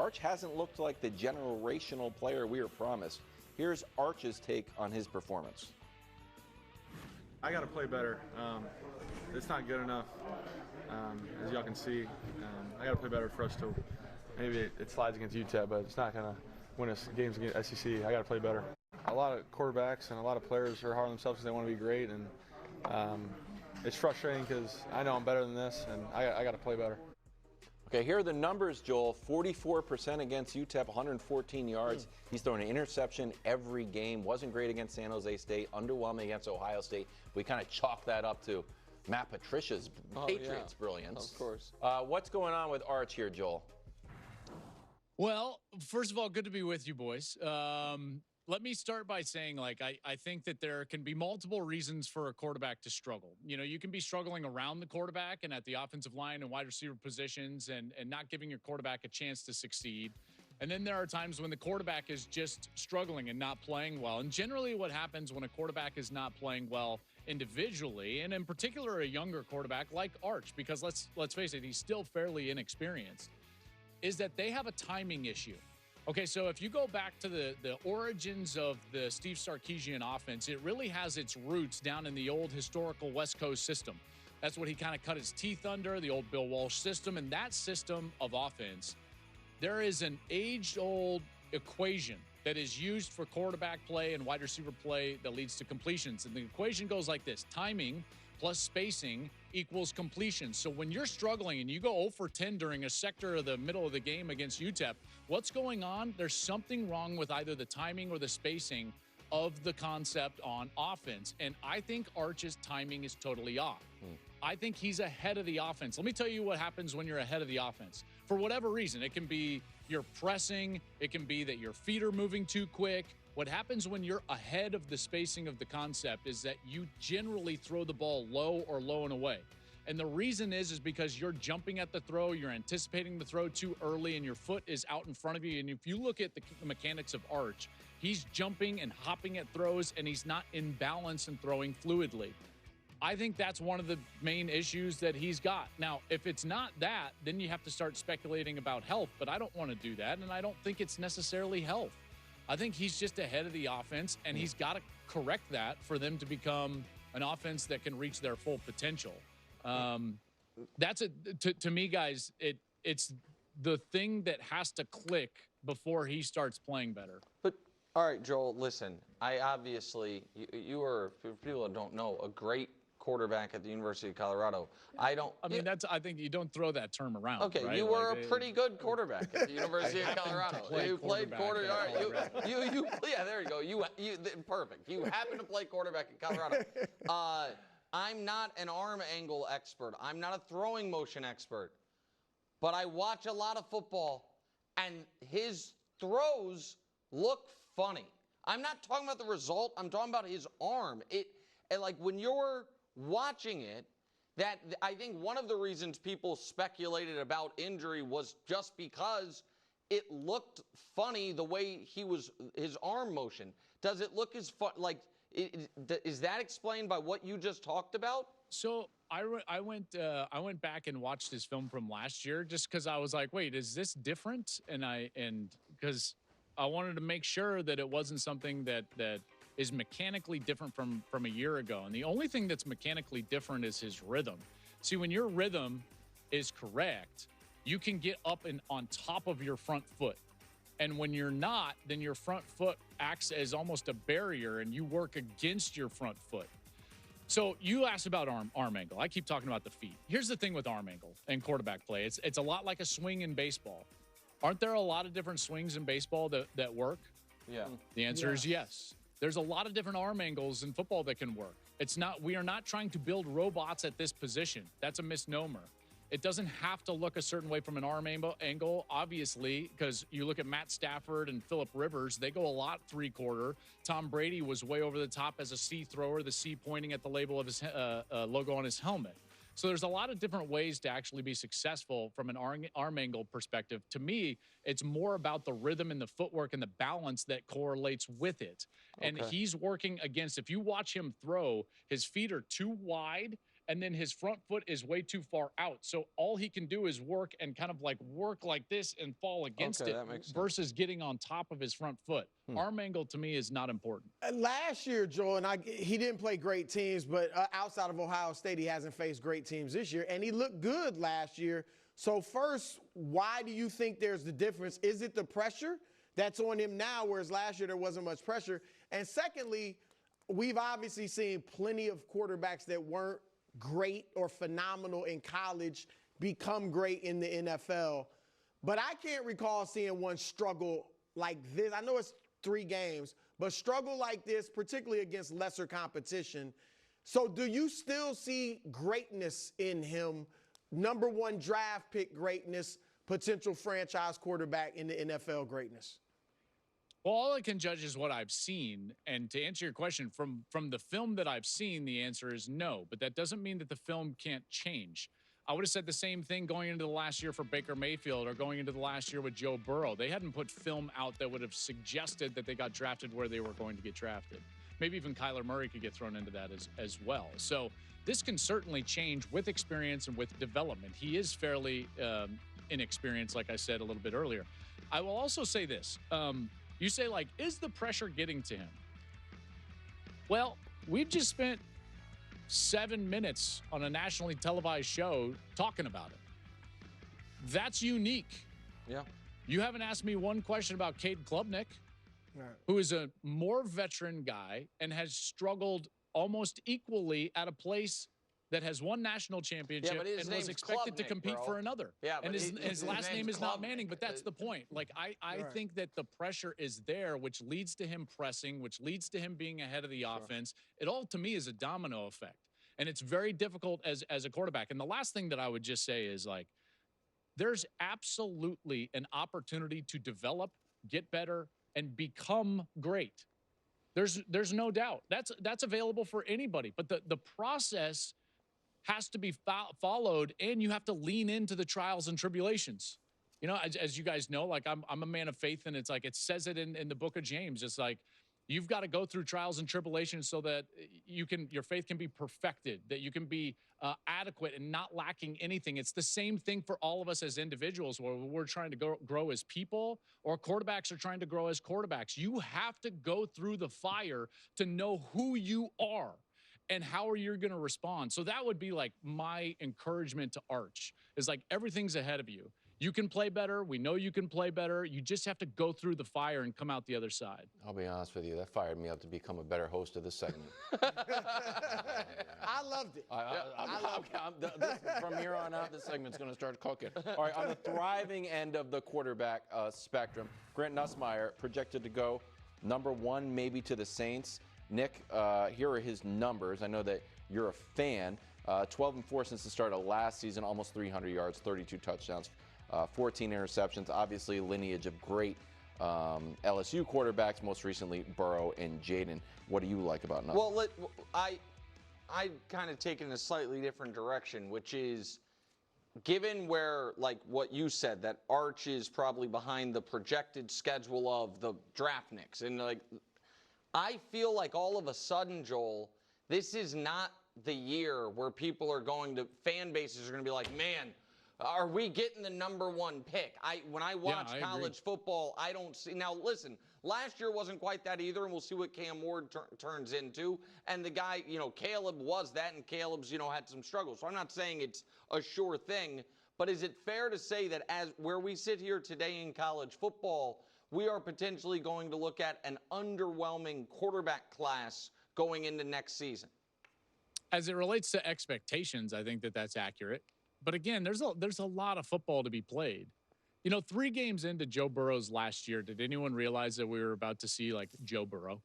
Arch hasn't looked like the generational player we were promised. Here's Arch's take on his performance. I got to play better. It's not good enough, as y'all can see. I got to play better for us to. Maybe it slides against UTEP, but it's not going to win us games against SEC. I got to play better. A lot of quarterbacks and a lot of players are hard on themselves because they want to be great, and it's frustrating because I know I'm better than this, and I got to play better. Okay, here are the numbers, Joel. 44% against UTEP, 114 yards. He's thrown an interception every game. Wasn't great against San Jose State. Underwhelming against Ohio State. We kind of chalk that up to Matt Patricia's Patriots brilliance. Of course. What's going on with Arch here, Joel? Well, first of all, good to be with you, boys. Let me start by saying, like, I think that there can be multiple reasons for a quarterback to struggle. You know, you can be struggling around the quarterback and at the offensive line and wide receiver positions and not giving your quarterback a chance to succeed. And then there are times when the quarterback is just struggling and not playing well. And generally what happens when a quarterback is not playing well individually, and in particular a younger quarterback like Arch, because let's face it, he's still fairly inexperienced, is that they have a timing issue. Okay, so if you go back to the origins of the Steve Sarkisian offense, it really has its roots down in the old historical West Coast system. That's what he kind of cut his teeth under, the old Bill Walsh system. And that system of offense, there is an age-old equation that is used for quarterback play and wide receiver play that leads to completions. And the equation goes like this: timing plus spacing equals completion. So when you're struggling and you go 0 for 10 during a sector of the middle of the game against UTEP, what's going on? There's something wrong with either the timing or the spacing of the concept on offense. And I think Arch's timing is totally off. I think he's ahead of the offense. Let me tell you what happens when you're ahead of the offense. For whatever reason, it can be you're pressing, it can be that your feet are moving too quick. What happens when you're ahead of the spacing of the concept is that you generally throw the ball low or low and away. And the reason is because you're jumping at the throw, you're anticipating the throw too early, and your foot is out in front of you. And if you look at the mechanics of Arch, he's jumping and hopping at throws, and he's not in balance and throwing fluidly. I think that's one of the main issues that he's got. Now, if it's not that, then you have to start speculating about health, but I don't want to do that, and I don't think it's necessarily health. I think he's just ahead of the offense, and he's got to correct that for them to become an offense that can reach their full potential. That's to me, guys, it's the thing that has to click before he starts playing better. But all right, Joel, listen, I obviously, you were, for people that don't know, a great quarterback at the University of Colorado. I think you don't throw that term around. Okay, right? You were a pretty good quarterback at the University of Colorado. You played quarterback. All right, yeah, there you go. Perfect. You happen to play quarterback at Colorado. I'm not an arm angle expert. I'm not a throwing motion expert. But I watch a lot of football, and his throws look funny. I'm not talking about the result. I'm talking about his arm. And like when you're watching it, that I think one of the reasons people speculated about injury was just because it looked funny the way his arm motion. Does it look as fun? Like, is that explained by what you just talked about? So I went back and watched his film from last year just because I was like, wait, is this different? And because I wanted to make sure that it wasn't something that is mechanically different from a year ago. And the only thing that's mechanically different is his rhythm. See, when your rhythm is correct, you can get up and on top of your front foot. And when you're not, then your front foot acts as almost a barrier and you work against your front foot. So you asked about arm angle. I keep talking about the feet. Here's the thing with arm angle and quarterback play. It's a lot like a swing in baseball. Aren't there a lot of different swings in baseball that work? Yeah. The answer is yes. There's a lot of different arm angles in football that can work. We are not trying to build robots at this position. That's a misnomer. It doesn't have to look a certain way from an arm angle, obviously, because you look at Matt Stafford and Phillip Rivers, they go a lot three-quarter. Tom Brady was way over the top as a C thrower, the C pointing at the label of his logo on his helmet. So there's a lot of different ways to actually be successful from an arm angle perspective. To me, it's more about the rhythm and the footwork and the balance that correlates with it. And he's working against, if you watch him throw, his feet are too wide and then his front foot is way too far out. So all he can do is work and kind of like work like this and fall against it versus getting on top of his front foot. Arm angle to me is not important. Last year, Joel, and he didn't play great teams, but outside of Ohio State, he hasn't faced great teams this year, and he looked good last year. So first, why do you think there's the difference? Is it the pressure that's on him now, whereas last year there wasn't much pressure? And secondly, we've obviously seen plenty of quarterbacks that weren't great or phenomenal in college become great in the NFL. But I can't recall seeing one struggle like this. I know it's 3 games, but struggle like this, particularly against lesser competition. So do you still see greatness in him, number 1 draft pick greatness, potential franchise quarterback in the NFL greatness? Well, all I can judge is what I've seen. And to answer your question, from the film that I've seen, the answer is no. But that doesn't mean that the film can't change. I would have said the same thing going into the last year for Baker Mayfield or going into the last year with Joe Burrow. They hadn't put film out that would have suggested that they got drafted where they were going to get drafted. Maybe even Kyler Murray could get thrown into that as well. So this can certainly change with experience and with development. He is fairly inexperienced, like I said a little bit earlier. I will also say this. You say, like, is the pressure getting to him? Well, we've just spent 7 minutes on a nationally televised show talking about it. That's unique. Yeah. You haven't asked me one question about Cade Klubnik, who is a more veteran guy and has struggled almost equally at a place that has won national championship and was expected to compete for another. Yeah, and his last name is not Manning, but that's the point. Like, I think that the pressure is there, which leads to him pressing, which leads to him being ahead of the offense. It all, to me, is a domino effect. And it's very difficult as a quarterback. And the last thing that I would just say is, like, there's absolutely an opportunity to develop, get better, and become great. There's no doubt. That's available for anybody. But the process has to be followed, and you have to lean into the trials and tribulations. You know, as you guys know, like, I'm a man of faith, and it's like it says it in the book of James. It's like you've got to go through trials and tribulations so that your faith can be perfected, that you can be adequate and not lacking anything. It's the same thing for all of us as individuals, where we're trying to grow as people, or quarterbacks are trying to grow as quarterbacks. You have to go through the fire to know who you are and how are you going to respond. So that would be like my encouragement to Arch, is like, everything's ahead of you. You can play better. We know you can play better. You just have to go through the fire and come out the other side. I'll be honest with you, that fired me up to become a better host of this segment. I loved it. From here on out, this segment's going to start cooking. All right, on the thriving end of the quarterback spectrum, Grant Nussmeier projected to go number 1 maybe to the Saints. Nick, here are his numbers. I know that you're a fan. 12-4 since the start of last season, almost 300 yards, 32 touchdowns, 14 interceptions. Obviously, lineage of great LSU quarterbacks, most recently Burrow and Jaden. What do you like about Nuss? Well, I kind of take it in a slightly different direction, which is, given where, like what you said, that Arch is probably behind the projected schedule of the draft nicks, and like, I feel like all of a sudden, Joel, this is not the year where people are going to, fan bases are going to be like, man, are we getting the number 1 pick? When I watch college football, I don't see. Now, listen, last year wasn't quite that either, and we'll see what Cam Ward turns into. And the guy, Caleb was that, and Caleb's, had some struggles. So I'm not saying it's a sure thing, but is it fair to say that as where we sit here today in college football, we are potentially going to look at an underwhelming quarterback class going into next season? As it relates to expectations, I think that that's accurate. But again, there's a lot of football to be played. 3 games into Joe Burrow's last year, did anyone realize that we were about to see, like, Joe Burrow?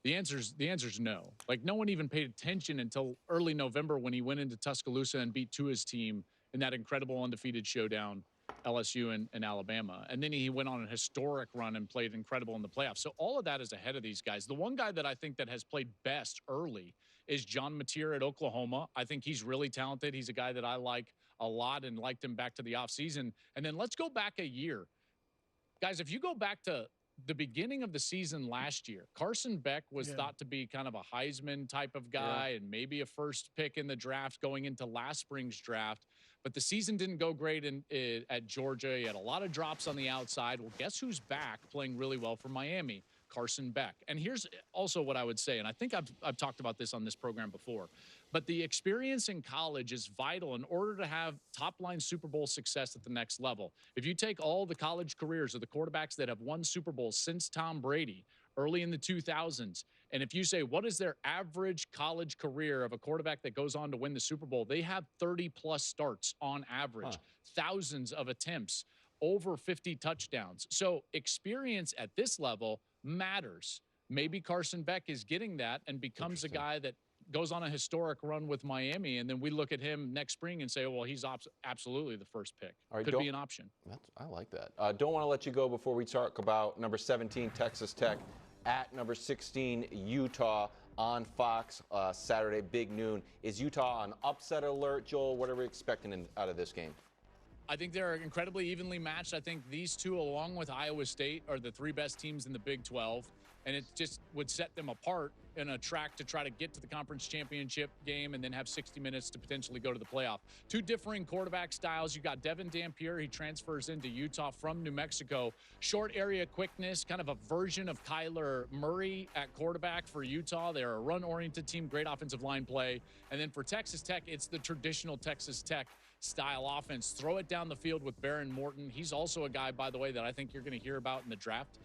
The answer's no. Like, no one even paid attention until early November when he went into Tuscaloosa and beat Tua's team in that incredible undefeated showdown, LSU and Alabama. And then he went on a historic run and played incredible in the playoffs. So all of that is ahead of these guys. The one guy that I think that has played best early is John Mateer at Oklahoma. I think he's really talented. He's a guy that I like a lot and liked him back to the offseason. And then let's go back a year. Guys, if you go back to the beginning of the season last year, Carson Beck was thought to be kind of a Heisman type of guy and maybe a first pick in the draft going into last spring's draft. But the season didn't go great at Georgia. He had a lot of drops on the outside. Well, guess who's back playing really well for Miami? Carson Beck. And here's also what I would say, and I think I've talked about this on this program before, but the experience in college is vital in order to have top-line Super Bowl success at the next level. If you take all the college careers of the quarterbacks that have won Super Bowls since Tom Brady, early in the 2000s, and if you say, what is their average college career of a quarterback that goes on to win the Super Bowl, they have 30-plus starts on average, thousands of attempts, over 50 touchdowns. So experience at this level matters. Maybe Carson Beck is getting that and becomes a guy that goes on a historic run with Miami, and then we look at him next spring and say, well, he's absolutely the first pick. Right, could be an option. I like that. Don't want to let you go before we talk about number 17, Texas Tech, at number 16, Utah on Fox Saturday, big noon. Is Utah on upset alert, Joel? What are we expecting out of this game? I think they're incredibly evenly matched. I think these two, along with Iowa State, are the three best teams in the Big 12. And it just would set them apart in a track to try to get to the conference championship game and then have 60 minutes to potentially go to the playoff. Two differing quarterback styles. You got Devin Dampier. He transfers into Utah from New Mexico. Short area quickness, kind of a version of Kyler Murray at quarterback for Utah. They're a run-oriented team, great offensive line play. And then for Texas Tech, it's the traditional Texas Tech style offense. Throw it down the field with Baron Morton. He's also a guy, by the way, that I think you're going to hear about in the draft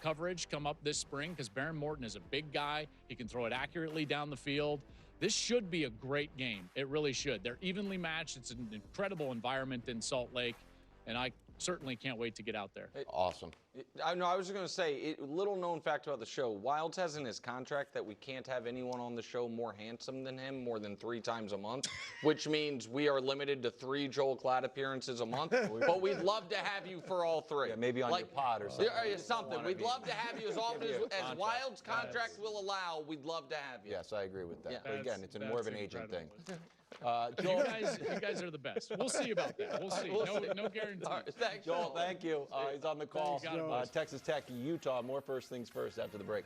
coverage come up this spring, because Baron Morton is a big guy. He can throw it accurately down the field. This should be a great game. It really should. They're evenly matched. It's an incredible environment in Salt Lake, and I certainly can't wait to get out there. Awesome. I was going to say, little known fact about the show, Wilds has in his contract that we can't have anyone on the show more handsome than him more than 3 times a month, which means we are limited to 3 Joel Klatt appearances a month. But we'd love to have you for all 3. Yeah, maybe on your pod or something. We'd love to have you as often as Wilds' contract will allow. We'd love to have you. Yes, I agree with that. Yeah. But again, it's more of an agent thing. Joel, you guys are the best. We'll see about that. We'll see. No guarantee. Right, thanks, Joel, thank you. He's on the call. Texas Tech, Utah. More first things first after the break.